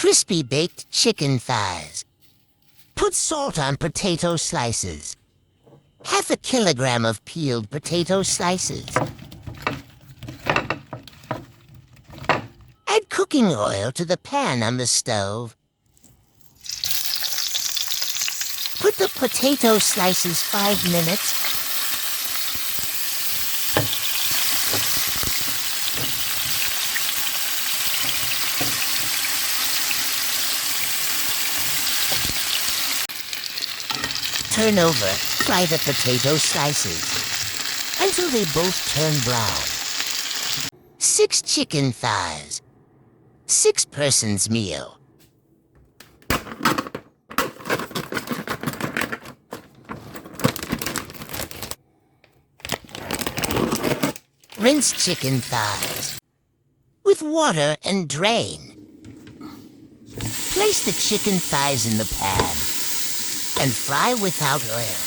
Crispy baked chicken thighs. Put salt on potato slices. Half a kilogram of peeled potato slices. Add cooking oil to the pan on the stove. Put the potato slices 5 minutes. Turn over, fry the potato slices until they both turn brown. 6 chicken thighs. 6 persons meal. Rinse chicken thighs with water and drain. Place the chicken thighs in the pan and fry without oil.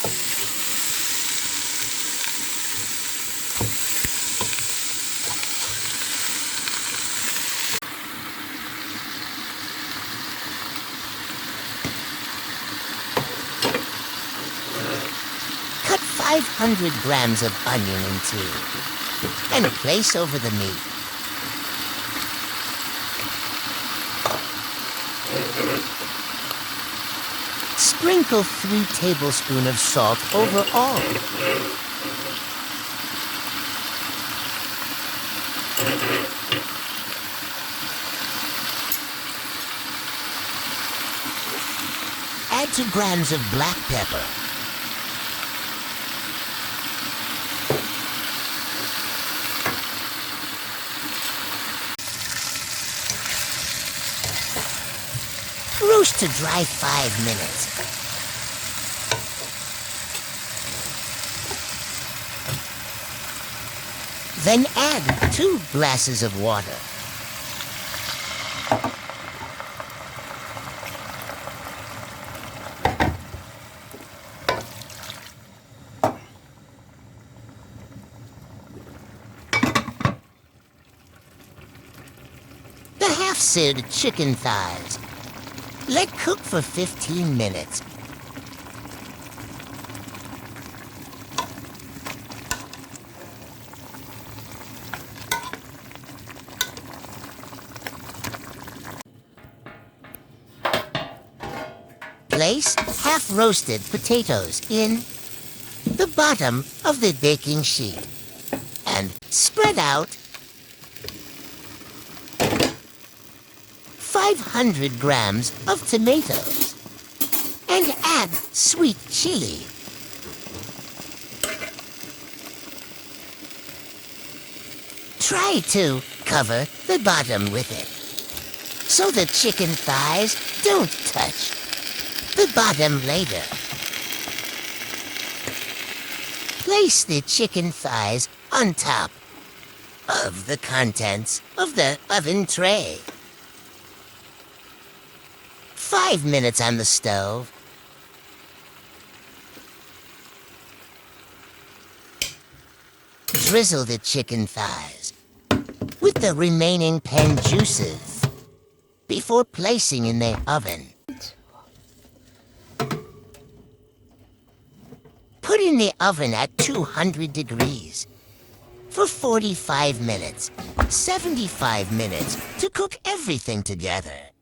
Cut 500 grams of onion in two and place over the meat. Sprinkle 3 tablespoons of salt over all. Add 2 grams of black pepper. Roast to dry 5 minutes. Then add 2 glasses of water. The half-seared chicken thighs. Let cook for 15 minutes. Place half-roasted potatoes in the bottom of the baking sheet and spread out 500 grams of tomatoes and add sweet chili. Try to cover the bottom with it so the chicken thighs don't touch the bottom later. Place the chicken thighs on top of the contents of the oven tray. 5 minutes on the stove. Drizzle the chicken thighs with the remaining pen juices before placing in the oven. Put in the oven at 200 degrees for 45 minutes, 75 minutes to cook everything together.